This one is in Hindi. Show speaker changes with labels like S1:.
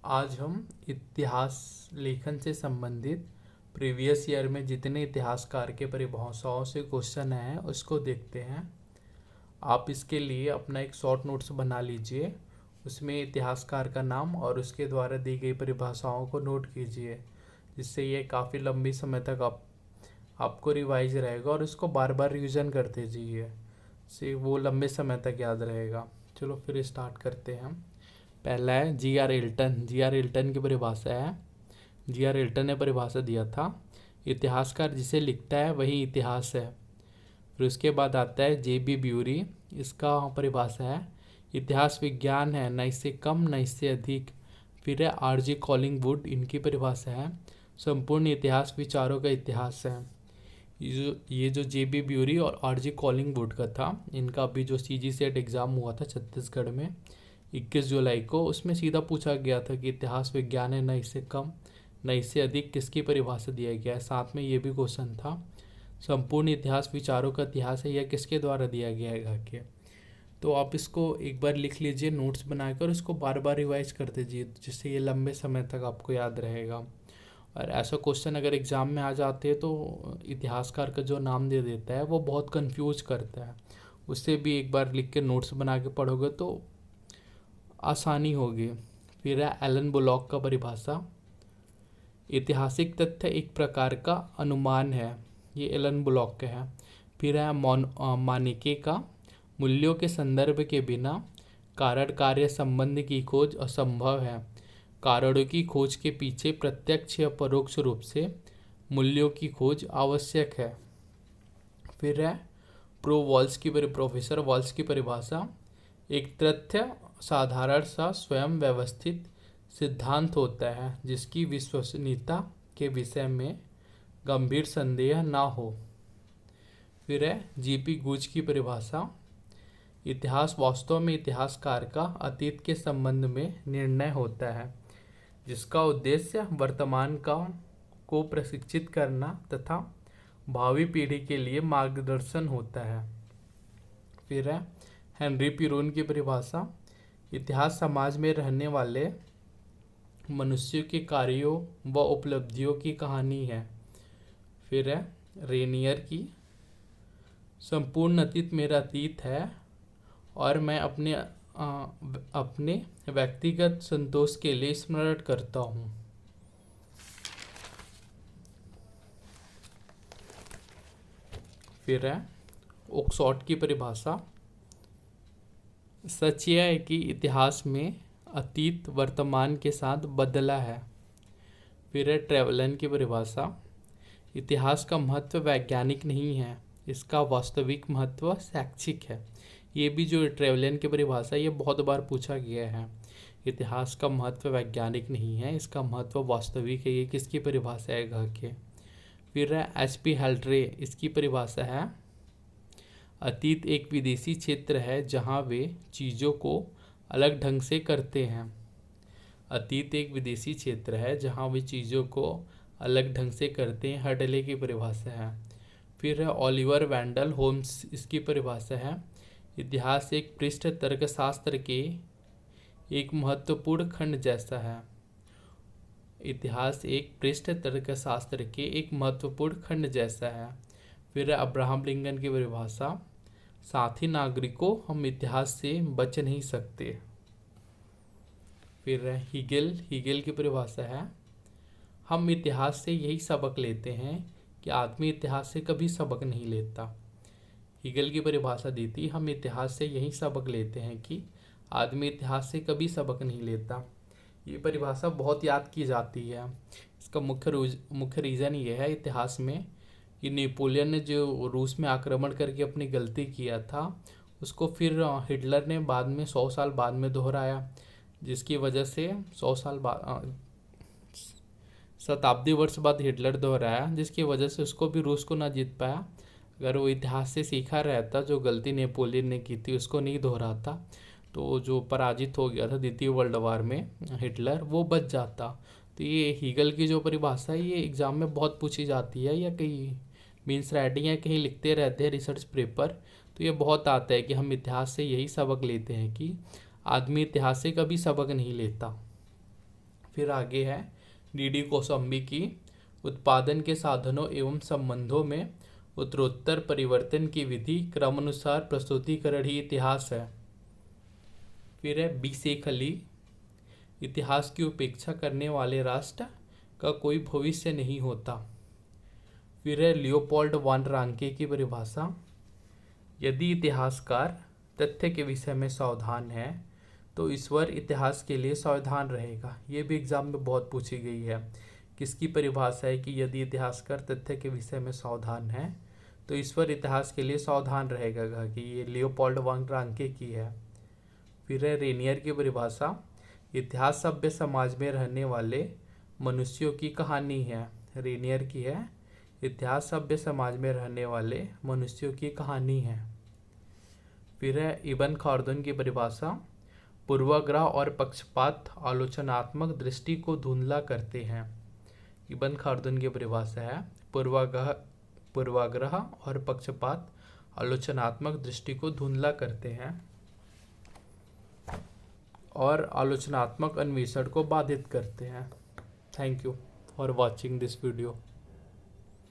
S1: आज हम इतिहास लेखन से संबंधित प्रीवियस ईयर में जितने इतिहासकार के परिभाषाओं से क्वेश्चन आए हैं उसको देखते हैं। आप इसके लिए अपना एक शॉर्ट नोट्स बना लीजिए, उसमें इतिहासकार का नाम और उसके द्वारा दी गई परिभाषाओं को नोट कीजिए, जिससे ये काफ़ी लंबी समय तक आपको रिवाइज रहेगा और इसको बार बार रिवीजन करते जाइए, से वो लंबे समय तक याद रहेगा। चलो फिर स्टार्ट करते हैं। पहला है जी.आर. इल्टन। जी.आर. इल्टन की परिभाषा है। जी.आर. इल्टन ने परिभाषा दिया था, इतिहासकार जिसे लिखता है वही इतिहास है। फिर उसके बाद आता है जे.बी. ब्यूरी। इसका परिभाषा है, इतिहास विज्ञान है, न इससे कम न इससे अधिक। फिर है आर.जी. कॉलिंगवुड। इनकी परिभाषा है, संपूर्ण इतिहास विचारों का इतिहास है। ये जो जे.बी. ब्यूरी और आर.जी. कॉलिंगवुड का था, इनका अभी जो सी.जी. सेट एग्ज़ाम हुआ था छत्तीसगढ़ में 21 जुलाई को, उसमें सीधा पूछा गया था कि इतिहास विज्ञान है, न इससे कम न इससे अधिक किसकी परिभाषा दिया गया है। साथ में ये भी क्वेश्चन था, संपूर्ण इतिहास विचारों का इतिहास है, यह किसके द्वारा दिया गया है के। तो आप इसको एक बार लिख लीजिए नोट्स बनाकर, इसको बार बार रिवाइज करते जाइए, जिससे ये लंबे समय तक आपको याद रहेगा। और ऐसा क्वेश्चन अगर एग्ज़ाम में आ जाते हैं तो इतिहासकार का जो नाम दे देता है वो बहुत कंफ्यूज करता है, उससे भी एक बार लिख के नोट्स बना के पढ़ोगे तो आसानी होगी। फिर है एलन बुलॉक का परिभाषा, ऐतिहासिक तथ्य एक प्रकार का अनुमान है। ये एलन बुलॉक का है। फिर है मानिके का, मूल्यों के संदर्भ के बिना कारण कार्य संबंध की खोज असंभव है। कारणों की खोज के पीछे प्रत्यक्ष या परोक्ष रूप से मूल्यों की खोज आवश्यक है। फिर है प्रोफेसर वॉल्स की परिभाषा, एक तथ्य साधारण सा स्वयं व्यवस्थित सिद्धांत होता है जिसकी विश्वसनीयता के विषय में गंभीर संदेह ना हो। फिर है जी.पी. गुज की परिभाषा, इतिहास वास्तव में इतिहासकार का अतीत के संबंध में निर्णय होता है, जिसका उद्देश्य वर्तमान को प्रशिक्षित करना तथा भावी पीढ़ी के लिए मार्गदर्शन होता है। फिर है हेनरी पिरोन की परिभाषा, इतिहास समाज में रहने वाले मनुष्यों के कार्यों व उपलब्धियों की कहानी है। फिर है रेनियर की, संपूर्ण अतीत मेरा अतीत है और मैं अपने व्यक्तिगत संतोष के लिए स्मरण करता हूँ। फिर है ओक्सफोर्ड की परिभाषा, सच यह है कि इतिहास में अतीत वर्तमान के साथ बदला है। फिर है ट्रेवलन की परिभाषा, इतिहास का महत्व वैज्ञानिक नहीं है, इसका वास्तविक महत्व शैक्षिक है। ये भी जो ट्रेवलन की परिभाषा ये बहुत बार पूछा गया है, इतिहास का महत्व वैज्ञानिक नहीं है, इसका महत्व वास्तविक है। ये किसकी परिभाषा है घ के। फिर है एच.पी. हेल्ड्रे। इसकी परिभाषा है, अतीत एक विदेशी क्षेत्र है जहाँ वे चीज़ों को अलग ढंग से करते हैं। अतीत एक विदेशी क्षेत्र है जहाँ वे चीज़ों को अलग ढंग से करते हैं, हडले की परिभाषा है। फिर है ओलिवर वेंडल होम्स। इसकी परिभाषा है, इतिहास एक पृष्ठ तर्कशास्त्र के एक महत्वपूर्ण खंड जैसा है। इतिहास एक पृष्ठ तर्कशास्त्र के एक महत्वपूर्ण खंड जैसा है। फिर अब्राहम लिंकन की परिभाषा, साथी नागरिकों हम इतिहास से बच नहीं सकते। फिर हीगेल की परिभाषा है, हम इतिहास से यही सबक लेते हैं कि आदमी इतिहास से कभी सबक नहीं लेता। हीगेल की परिभाषा दी थी, हम इतिहास से यही सबक लेते हैं कि आदमी इतिहास से कभी सबक नहीं लेता। ये परिभाषा बहुत याद की जाती है। इसका मुख्य रीज़न ये है इतिहास में कि नेपोलियन ने जो रूस में आक्रमण करके अपनी गलती किया था, उसको फिर हिटलर ने बाद में 100 साल बाद में दोहराया, जिसकी वजह से 100 साल बाद शताब्दी वर्ष बाद हिटलर दोहराया, जिसकी वजह से उसको भी रूस को ना जीत पाया। अगर वो इतिहास से सीखा रहता, जो गलती नेपोलियन ने की थी उसको नहीं दोहराता, तो जो पराजित हो गया था द्वितीय वर्ल्ड वार में हिटलर, वो बच जाता। तो ये हीगल की जो परिभाषा है ये एग्ज़ाम में बहुत पूछी जाती है, या कहीं मीन्स राइटिंग या कहीं लिखते रहते हैं रिसर्च पेपर, तो ये बहुत आता है कि हम इतिहास से यही सबक लेते हैं कि आदमी इतिहास से कभी सबक नहीं लेता। फिर आगे है डी कौशाम्बी की उत्पादन के साधनों एवं संबंधों में उत्तरोत्तर परिवर्तन की विधि क्रमानुसार प्रस्तुतिकरण ही इतिहास है। फिर है बी शेख अली, इतिहास की उपेक्षा करने वाले राष्ट्र का कोई भविष्य नहीं होता। फिर है लियोपोल्ड वान रांके की परिभाषा, यदि इतिहासकार तथ्य के विषय में सावधान है तो ईश्वर इतिहास के लिए सावधान रहेगा। ये भी एग्जाम में बहुत पूछी गई है। किसकी परिभाषा है कि यदि इतिहासकार तथ्य के विषय में सावधान है तो ईश्वर इतिहास के लिए सावधान रहेगा, कि ये लियोपोल्ड वान रांके की है। फिर है रेनियर की परिभाषा, इतिहास सभ्य समाज में रहने वाले मनुष्यों की कहानी है। रेनियर की है, इतिहास सभ्य समाज में रहने वाले मनुष्यों की कहानी है। फिर है इब्न खाल्दून की परिभाषा, पूर्वाग्रह और पक्षपात आलोचनात्मक दृष्टि को धुंधला करते हैं। इब्न खाल्दून की परिभाषा है, पूर्वाग्रह और पक्षपात आलोचनात्मक दृष्टि को धुंधला करते हैं और आलोचनात्मक अन्वेषण को बाधित करते हैं। Thank you for watching this video.